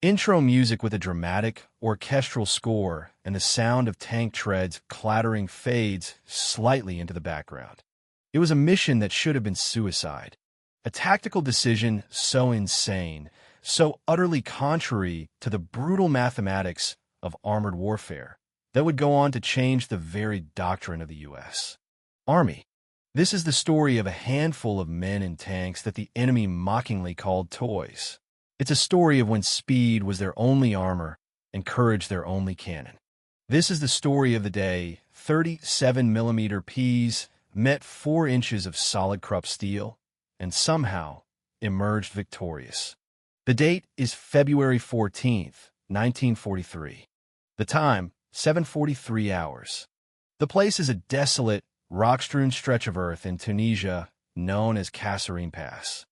Intro music with a dramatic, orchestral score and the sound of tank treads clattering fades slightly into the background. It was a mission that should have been suicide. A tactical decision so insane, so utterly contrary to the brutal mathematics of armored warfare, that would go on to change the very doctrine of the U.S. Army. This is the story of a handful of men in tanks that the enemy mockingly called toys. It's a story of when speed was their only armor and courage their only cannon. This is the story of the day 37mm Ps met 4 inches of solid Krupp steel and somehow emerged victorious. The date is February 14th, 1943. The time, 7:43 hours. The place is a desolate, rock-strewn stretch of earth in Tunisia known as Kasserine Pass.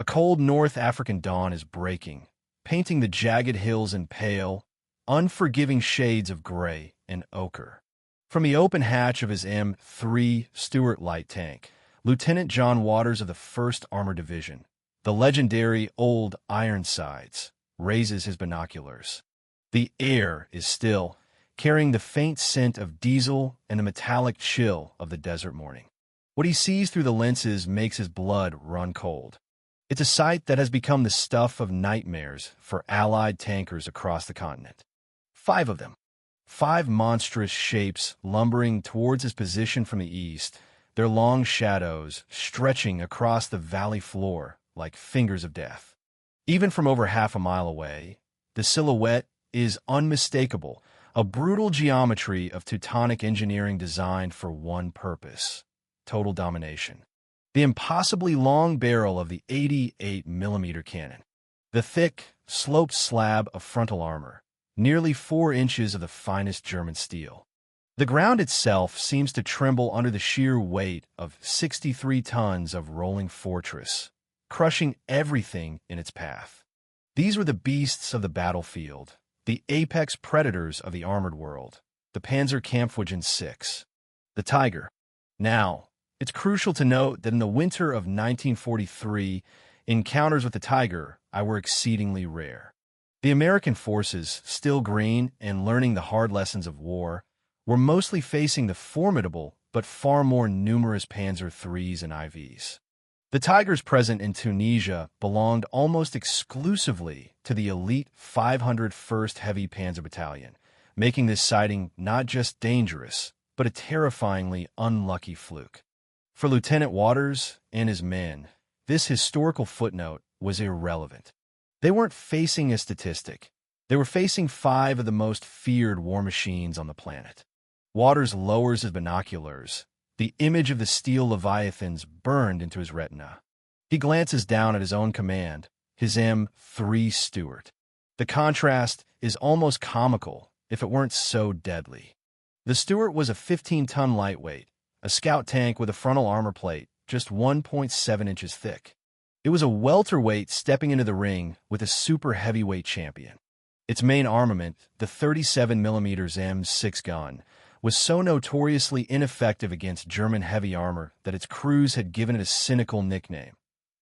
A cold North African dawn is breaking, painting the jagged hills in pale, unforgiving shades of gray and ochre. From the open hatch of his M3 Stuart light tank, Lieutenant John Waters of the 1st Armored Division, the legendary Old Ironsides, raises his binoculars. The air is still, carrying the faint scent of diesel and the metallic chill of the desert morning. What he sees through the lenses makes his blood run cold. It's a sight that has become the stuff of nightmares for Allied tankers across the continent. 5 of them. 5 monstrous shapes lumbering towards his position from the east, their long shadows stretching across the valley floor like fingers of death. Even from over half a mile away, the silhouette is unmistakable, a brutal geometry of Teutonic engineering designed for one purpose: total domination. The impossibly long barrel of the 88mm cannon. The thick, sloped slab of frontal armor, nearly 4 inches of the finest German steel. The ground itself seems to tremble under the sheer weight of 63 tons of rolling fortress, crushing everything in its path. These were the beasts of the battlefield, the apex predators of the armored world, the Panzerkampfwagen 6, the Tiger. Now, it's crucial to note that in the winter of 1943, encounters with the Tiger were exceedingly rare. The American forces, still green and learning the hard lessons of war, were mostly facing the formidable but far more numerous Panzer IIIs and IVs. The Tigers present in Tunisia belonged almost exclusively to the elite 501st Heavy Panzer Battalion, making this sighting not just dangerous, but a terrifyingly unlucky fluke. For Lieutenant Waters and his men, this historical footnote was irrelevant. They weren't facing a statistic. They were facing 5 of the most feared war machines on the planet. Waters lowers his binoculars. The image of the steel leviathans burned into his retina. He glances down at his own command, his M3 Stuart. The contrast is almost comical if it weren't so deadly. The Stuart was a 15-ton lightweight, a scout tank with a frontal armor plate just 1.7 inches thick. It was a welterweight stepping into the ring with a super heavyweight champion. Its main armament, the 37mm M6 gun, was so notoriously ineffective against German heavy armor that its crews had given it a cynical nickname,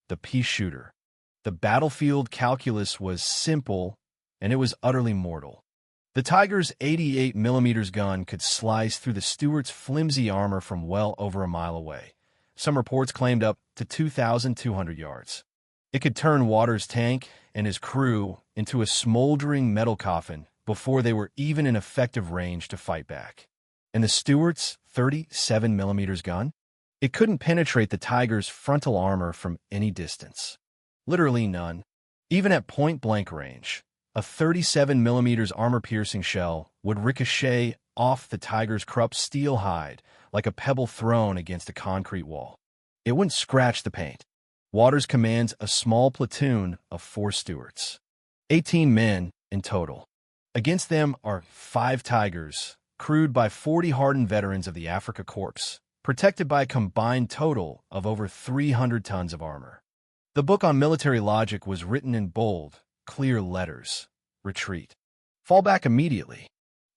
the pea shooter. The battlefield calculus was simple, and it was utterly mortal. The Tiger's 88mm gun could slice through the Stuart's flimsy armor from well over a mile away. Some reports claimed up to 2,200 yards. It could turn Waters' tank and his crew into a smoldering metal coffin before they were even in effective range to fight back. And the Stuart's 37mm gun? It couldn't penetrate the Tiger's frontal armor from any distance. Literally none. Even at point-blank range, a 37mm armor-piercing shell would ricochet off the Tiger's Krupp steel hide like a pebble thrown against a concrete wall. It wouldn't scratch the paint. Waters commands a small platoon of 4 Stuarts. 18 men in total. Against them are 5 Tigers, crewed by 40 hardened veterans of the Afrika Korps, protected by a combined total of over 300 tons of armor. The book on military logic was written in bold, clear letters. Retreat. Fall back immediately.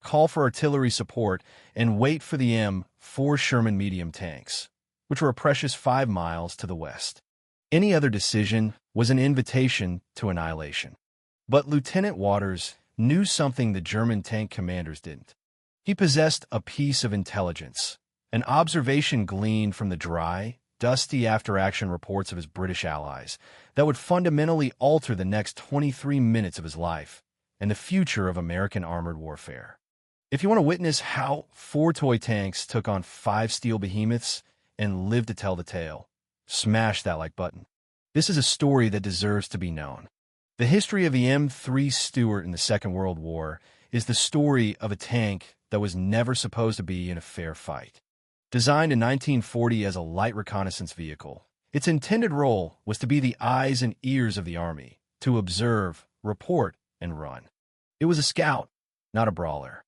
Call for artillery support and wait for the M4 Sherman medium tanks, which were a precious 5 miles to the west. Any other decision was an invitation to annihilation. But Lieutenant Waters knew something the German tank commanders didn't. He possessed a piece of intelligence, an observation gleaned from the dry, dusty after-action reports of his British allies that would fundamentally alter the next 23 minutes of his life and the future of American armored warfare. If you want to witness how 4 toy tanks took on 5 steel behemoths and lived to tell the tale, smash that like button. This is a story that deserves to be known. The history of the M3 Stuart in the Second World War is the story of a tank that was never supposed to be in a fair fight. Designed in 1940 as a light reconnaissance vehicle, its intended role was to be the eyes and ears of the Army, to observe, report, and run. It was a scout, not a brawler.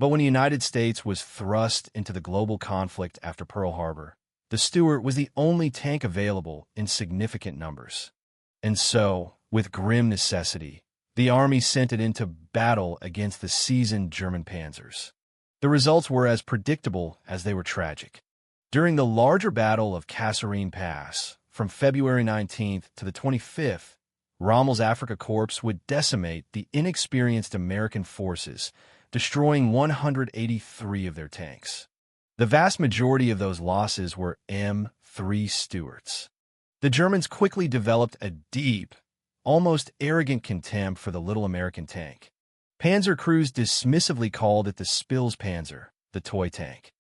But when the United States was thrust into the global conflict after Pearl Harbor, the Stuart was the only tank available in significant numbers. And so, with grim necessity, the Army sent it into battle against the seasoned German panzers. The results were as predictable as they were tragic. During the larger Battle of Kasserine Pass, from February 19th to the 25th, Rommel's Afrika Korps would decimate the inexperienced American forces, destroying 183 of their tanks. The vast majority of those losses were M3 Stuarts. The Germans quickly developed a deep, almost arrogant contempt for the little American tank. Panzer crews dismissively called it the Spitzpanzer, the toy tank.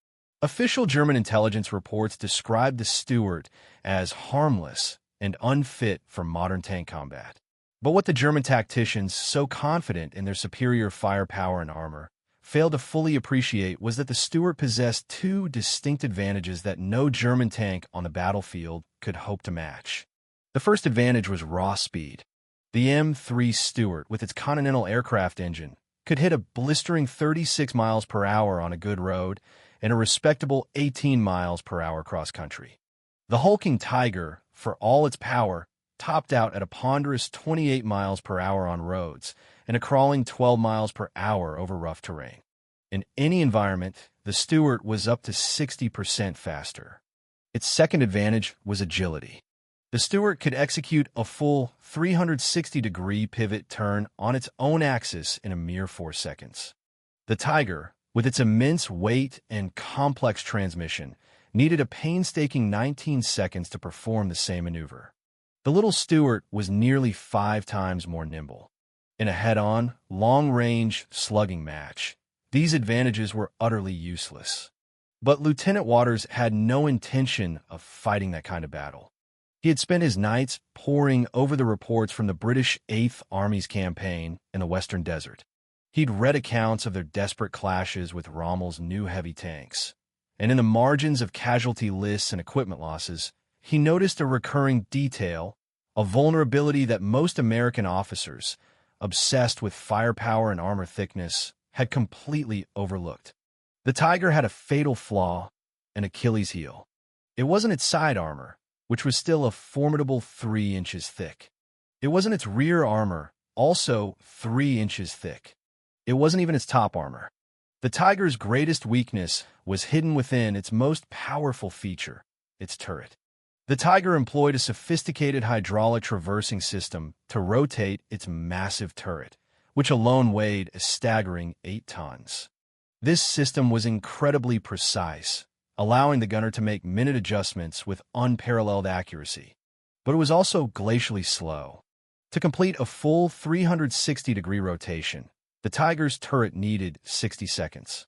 Official German intelligence reports described the Stuart as harmless and unfit for modern tank combat. But what the German tacticians, so confident in their superior firepower and armor, failed to fully appreciate was that the Stuart possessed 2 distinct advantages that no German tank on the battlefield could hope to match. The first advantage was raw speed. The M3 Stuart, with its Continental aircraft engine, could hit a blistering 36 miles per hour on a good road and a respectable 18 miles per hour cross-country. The hulking Tiger, for all its power, topped out at a ponderous 28 miles per hour on roads and a crawling 12 miles per hour over rough terrain. In any environment, the Stuart was up to 60% faster. Its second advantage was agility. The Stuart could execute a full 360-degree pivot turn on its own axis in a mere 4 seconds. The Tiger, with its immense weight and complex transmission, needed a painstaking 19 seconds to perform the same maneuver. The little Stuart was nearly 5 times more nimble. In a head-on, long-range slugging match, these advantages were utterly useless. But Lieutenant Waters had no intention of fighting that kind of battle. He had spent his nights poring over the reports from the British 8th Army's campaign in the Western Desert. He'd read accounts of their desperate clashes with Rommel's new heavy tanks, and in the margins of casualty lists and equipment losses, he noticed a recurring detail, a vulnerability that most American officers, obsessed with firepower and armor thickness, had completely overlooked. The Tiger had a fatal flaw, an Achilles heel. It wasn't its side armor, which was still a formidable 3 inches thick. It wasn't its rear armor, also 3 inches thick. It wasn't even its top armor. The Tiger's greatest weakness was hidden within its most powerful feature, its turret. The Tiger employed a sophisticated hydraulic traversing system to rotate its massive turret, which alone weighed a staggering 8 tons. This system was incredibly precise, allowing the gunner to make minute adjustments with unparalleled accuracy. But it was also glacially slow. To complete a full 360-degree rotation, the Tiger's turret needed 60 seconds.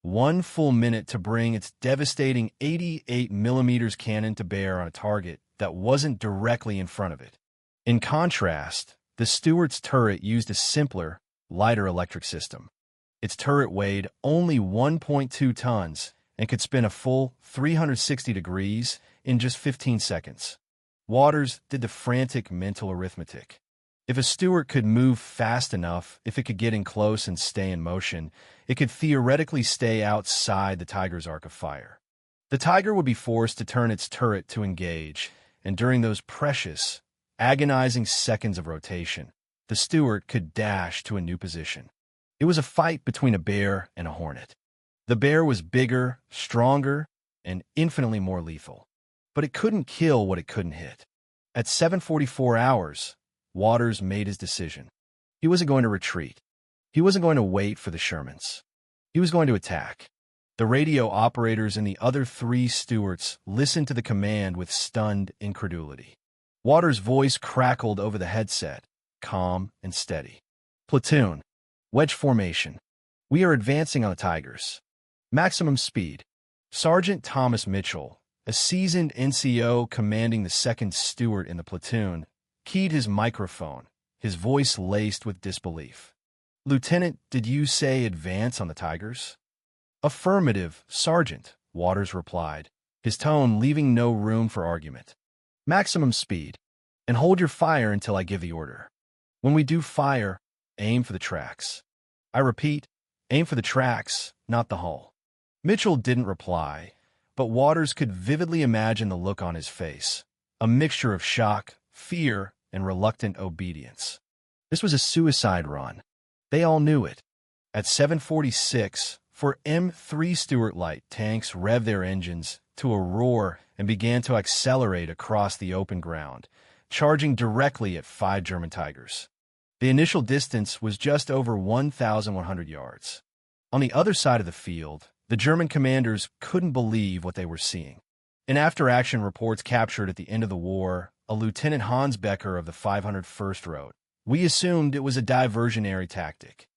1 full minute to bring its devastating 88mm cannon to bear on a target that wasn't directly in front of it. In contrast, the Stuart's turret used a simpler, lighter electric system. Its turret weighed only 1.2 tons and could spin a full 360 degrees in just 15 seconds. Waters did the frantic mental arithmetic. If a Stuart could move fast enough, if it could get in close and stay in motion, it could theoretically stay outside the Tiger's arc of fire. The Tiger would be forced to turn its turret to engage, and during those precious, agonizing seconds of rotation, the Stuart could dash to a new position. It was a fight between a bear and a hornet. The bear was bigger, stronger, and infinitely more lethal. But it couldn't kill what it couldn't hit. At 7:44 hours, Waters made his decision. He wasn't going to retreat. He wasn't going to wait for the Shermans. He was going to attack. The radio operators and the other 3 Stuarts listened to the command with stunned incredulity. Waters' voice crackled over the headset, calm and steady. Platoon. Wedge formation. We are advancing on the Tigers. Maximum speed. Sergeant Thomas Mitchell, a seasoned NCO commanding the 2nd Stuart in the platoon, keyed his microphone, his voice laced with disbelief. Lieutenant, did you say advance on the Tigers? Affirmative, Sergeant, Waters replied, his tone leaving no room for argument. Maximum speed, and hold your fire until I give the order. When we do fire, aim for the tracks. I repeat, aim for the tracks, not the hull. Mitchell didn't reply, but Waters could vividly imagine the look on his face, a mixture of shock, fear, and reluctant obedience. This was a suicide run. They all knew it. At 7:46, 4 M3 Stuart light tanks revved their engines to a roar and began to accelerate across the open ground, charging directly at 5 German Tigers. The initial distance was just over 1,100 yards. On the other side of the field, the German commanders couldn't believe what they were seeing. In after-action reports captured at the end of the war, a Lieutenant Hans Becker of the 501st wrote, "We assumed it was a diversionary tactic.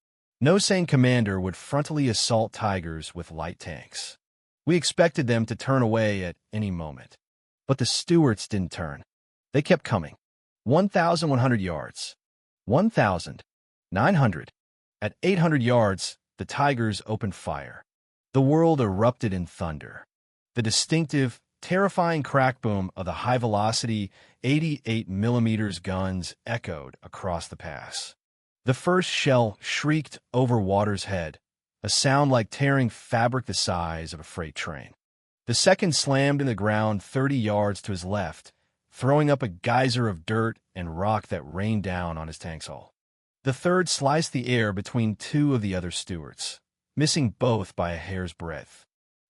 No sane commander would frontally assault Tigers with light tanks. We expected them to turn away at any moment. But the Stuarts didn't turn. They kept coming. 1,100 yards. 1,900. At 800 yards, the Tigers opened fire. The world erupted in thunder. The distinctive, terrifying crack boom of the high-velocity 88mm guns echoed across the pass. The first shell shrieked over Waters' head, a sound like tearing fabric the size of a freight train. The second slammed in the ground 30 yards to his left, throwing up a geyser of dirt and rock that rained down on his tank's hull. The third sliced the air between 2 of the other Stuarts, missing both by a hair's breadth.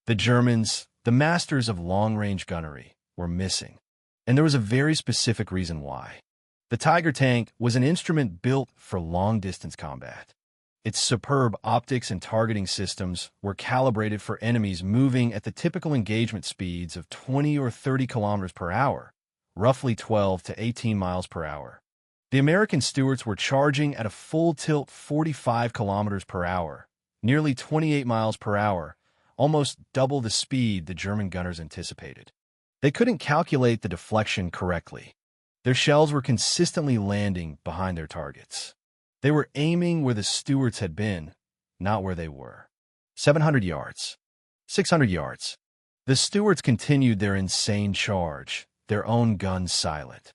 The Germans, the masters of long-range gunnery, were missing, and there was a very specific reason why. The Tiger tank was an instrument built for long-distance combat. Its superb optics and targeting systems were calibrated for enemies moving at the typical engagement speeds of 20 or 30 kilometers per hour, roughly 12 to 18 miles per hour. The American Stuarts were charging at a full tilt 45 kilometers per hour, nearly 28 miles per hour, almost double the speed the German gunners anticipated. They couldn't calculate the deflection correctly. Their shells were consistently landing behind their targets. They were aiming where the Stuarts had been, not where they were. 700 yards. 600 yards. The Stuarts continued their insane charge, their own guns silent.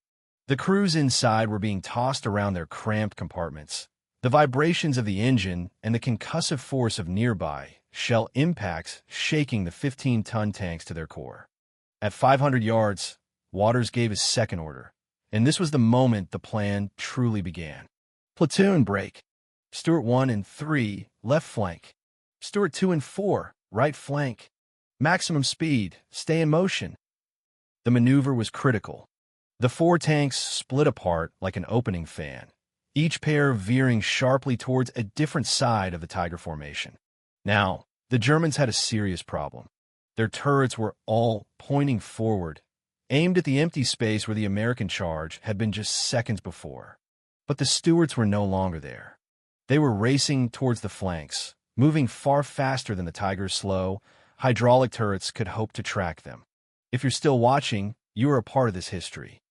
The crews inside were being tossed around their cramped compartments, the vibrations of the engine and the concussive force of nearby shell impacts shaking the 15-ton tanks to their core. At 500 yards, Waters gave his second order, and this was the moment the plan truly began. Platoon break. Stuart 1 and 3, left flank. Stuart 2 and 4, right flank. Maximum speed, stay in motion. The maneuver was critical. The 4 tanks split apart like an opening fan, each pair veering sharply towards a different side of the Tiger formation. Now, the Germans had a serious problem. Their turrets were all pointing forward, aimed at the empty space where the American charge had been just seconds before. But the Stuarts were no longer there. They were racing towards the flanks, moving far faster than the Tiger's slow, hydraulic turrets could hope to track them. If you're still watching, you are a part of this history.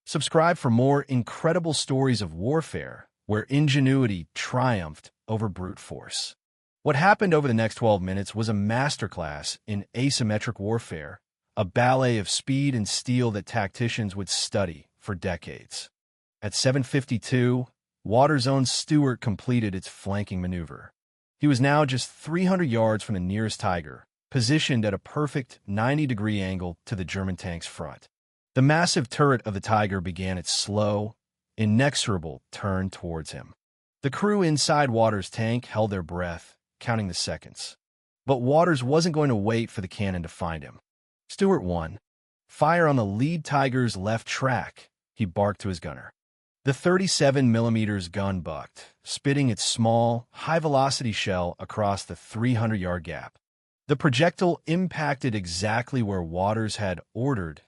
Subscribe for more incredible stories of warfare where ingenuity triumphed over brute force. What happened over the next 12 minutes was a masterclass in asymmetric warfare, a ballet of speed and steel that tacticians would study for decades. At 7:52, Waters' own Stuart completed its flanking maneuver. He was now just 300 yards from the nearest Tiger, positioned at a perfect 90-degree angle to the German tank's front. The massive turret of the Tiger began its slow, inexorable turn towards him. The crew inside Waters' tank held their breath, counting the seconds. But Waters wasn't going to wait for the cannon to find him. Stuart 1, fire on the lead Tiger's left track, he barked to his gunner. The 37mm gun bucked, spitting its small, high-velocity shell across the 300-yard gap. The projectile impacted exactly where Waters had ordered,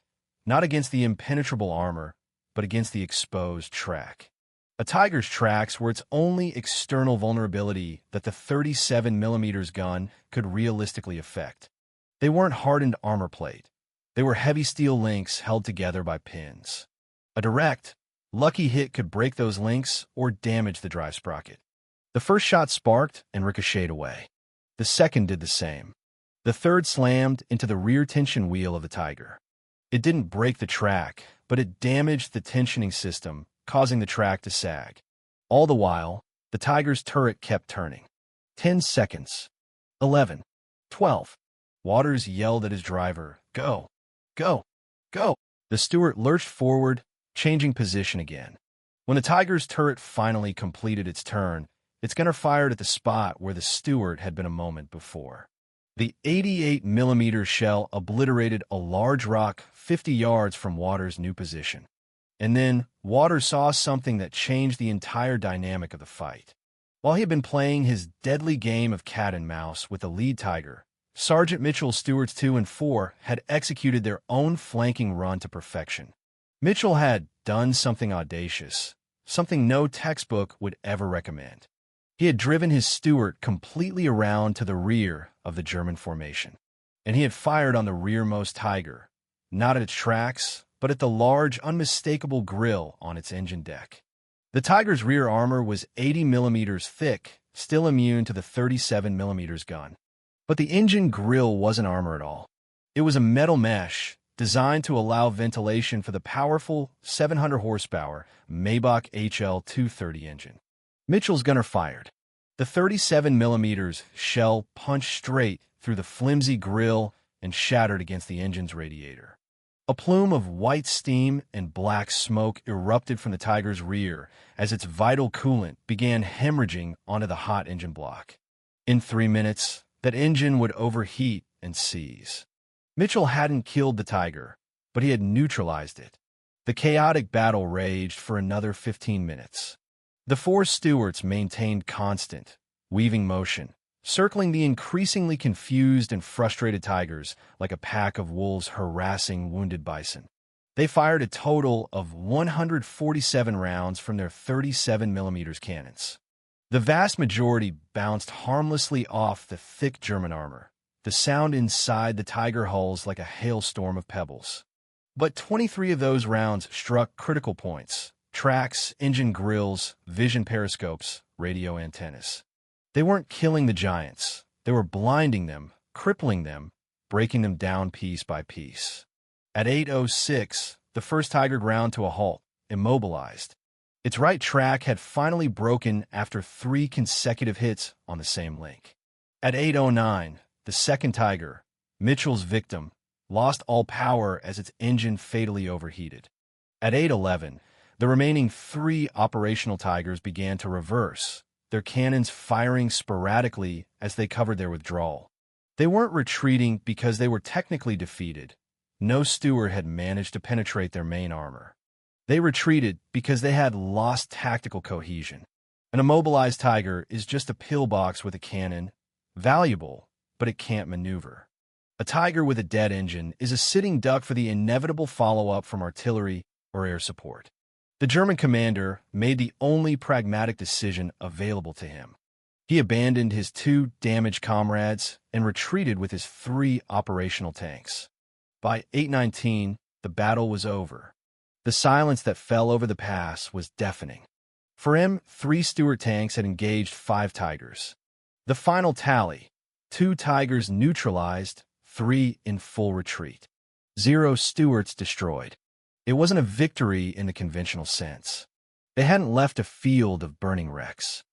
not against the impenetrable armor, but against the exposed track. A tiger's tracks were its only external vulnerability that the 37mm gun could realistically affect. They weren't hardened armor plate. They were heavy steel links held together by pins. A direct, lucky hit could break those links or damage the drive sprocket. The first shot sparked and ricocheted away. The second did the same. The third slammed into the rear tension wheel of the Tiger. It didn't break the track, but it damaged the tensioning system, causing the track to sag. All the while, the Tiger's turret kept turning. 10 seconds. 11. 12. Waters yelled at his driver, "Go! Go! Go!" The Stuart lurched forward, changing position again. When the Tiger's turret finally completed its turn, its gunner fired at the spot where the Stuart had been a moment before. The 88mm shell obliterated a large rock 50 yards from Waters' new position. And then, Waters saw something that changed the entire dynamic of the fight. While he had been playing his deadly game of cat and mouse with the lead Tiger, Sergeant Mitchell Stuart's 2 and 4 had executed their own flanking run to perfection. Mitchell had done something audacious, something no textbook would ever recommend. He had driven his Stuart completely around to the rear of the German formation, and he had fired on the rearmost Tiger, not at its tracks, but at the large, unmistakable grill on its engine deck. The Tiger's rear armor was 80mm thick, still immune to the 37mm gun. But the engine grill wasn't armor at all. It was a metal mesh designed to allow ventilation for the powerful 700 horsepower Maybach HL230 engine. Mitchell's gunner fired. The 37mm shell punched straight through the flimsy grill and shattered against the engine's radiator. A plume of white steam and black smoke erupted from the Tiger's rear as its vital coolant began hemorrhaging onto the hot engine block. In 3 minutes, that engine would overheat and seize. Mitchell hadn't killed the Tiger, but he had neutralized it. The chaotic battle raged for another 15 minutes. The 4 Stuarts maintained constant, weaving motion, circling the increasingly confused and frustrated Tigers like a pack of wolves harassing wounded bison. They fired a total of 147 rounds from their 37mm cannons. The vast majority bounced harmlessly off the thick German armor, the sound inside the Tiger hulls like a hailstorm of pebbles. But 23 of those rounds struck critical points: tracks, engine grills, vision periscopes, radio antennas. They weren't killing the giants. They were blinding them, crippling them, breaking them down piece by piece. At 8:06, the first Tiger ground to a halt, immobilized. Its right track had finally broken after 3 consecutive hits on the same link. At 8:09, the second Tiger, Mitchell's victim, lost all power as its engine fatally overheated. At 8:11, the remaining 3 operational Tigers began to reverse, their cannons firing sporadically as they covered their withdrawal. They weren't retreating because they were technically defeated. No Stuart had managed to penetrate their main armor. They retreated because they had lost tactical cohesion. An immobilized Tiger is just a pillbox with a cannon, valuable, but it can't maneuver. A Tiger with a dead engine is a sitting duck for the inevitable follow-up from artillery or air support. The German commander made the only pragmatic decision available to him. He abandoned his 2 damaged comrades and retreated with his 3 operational tanks. By 8:19, the battle was over. The silence that fell over the pass was deafening. For M3 Stuart tanks had engaged 5 Tigers. The final tally: 2 Tigers neutralized, 3 in full retreat. 0 Stuarts destroyed. It wasn't a victory in the conventional sense. They hadn't left a field of burning wrecks.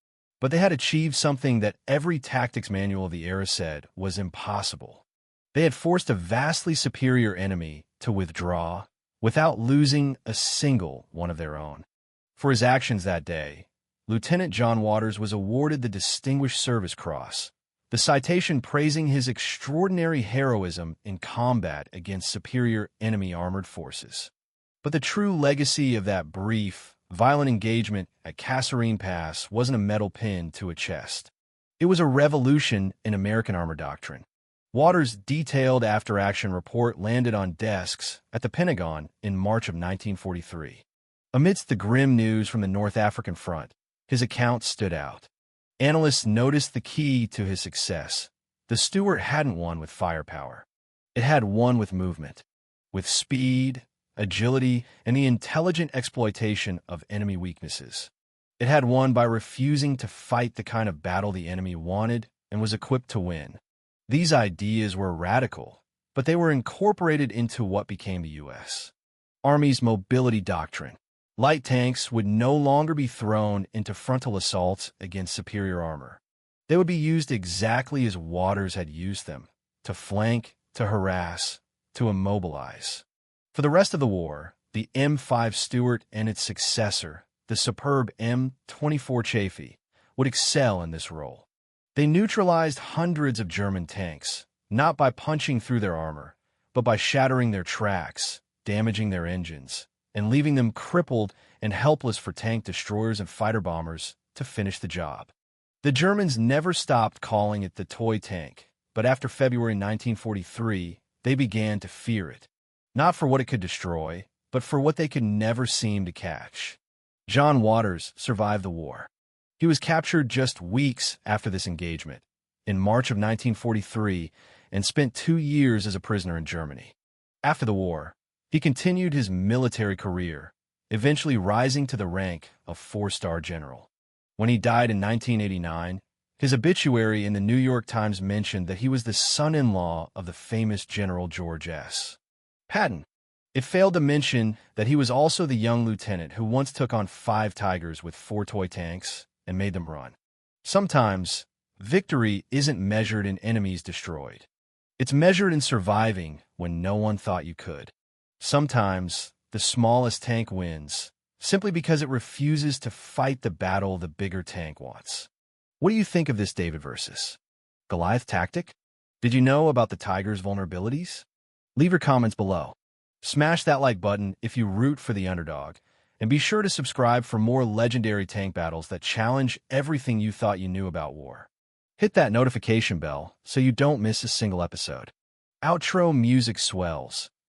But they had achieved something that every tactics manual of the era said was impossible. They had forced a vastly superior enemy to withdraw without losing a single one of their own. For his actions that day, Lieutenant John Waters was awarded the Distinguished Service Cross, the citation praising his extraordinary heroism in combat against superior enemy armored forces. But the true legacy of that brief, violent engagement at Kasserine Pass wasn't a metal pin to a chest. It was a revolution in American armor doctrine. Waters' detailed after-action report landed on desks at the Pentagon in March of 1943. Amidst the grim news from the North African front, his account stood out. Analysts noticed the key to his success. The Stuart hadn't won with firepower. It had won with movement, with speed, agility, and the intelligent exploitation of enemy weaknesses. It had won by refusing to fight the kind of battle the enemy wanted and was equipped to win. These ideas were radical, but they were incorporated into what became the U.S. Army's mobility doctrine. Light tanks would no longer be thrown into frontal assaults against superior armor. They would be used exactly as Waters had used them, to flank, to harass, to immobilize. For the rest of the war, the M3 Stuart and its successor, the superb M24 Chaffee, would excel in this role. They neutralized hundreds of German tanks, not by punching through their armor, but by shattering their tracks, damaging their engines, and leaving them crippled and helpless for tank destroyers and fighter bombers to finish the job. The Germans never stopped calling it the toy tank, but after February 1943, they began to fear it, not for what it could destroy, but for what they could never seem to catch. John Waters survived the war. He was captured just weeks after this engagement, in March of 1943, and spent 2 years as a prisoner in Germany. After the war, he continued his military career, eventually rising to the rank of 4-star general. When he died in 1989, his obituary in the New York Times mentioned that he was the son-in-law of the famous General George S. Patton. It failed to mention that he was also the young lieutenant who once took on 5 Tigers with 4 toy tanks and made them run. Sometimes, victory isn't measured in enemies destroyed. It's measured in surviving when no one thought you could. Sometimes, the smallest tank wins, simply because it refuses to fight the battle the bigger tank wants. What do you think of this David versus Goliath tactic? Did you know about the Tiger's vulnerabilities? Leave your comments below. Smash that like button if you root for the underdog, and be sure to subscribe for more legendary tank battles that challenge everything you thought you knew about war. Hit that notification bell so you don't miss a single episode. Outro music swells.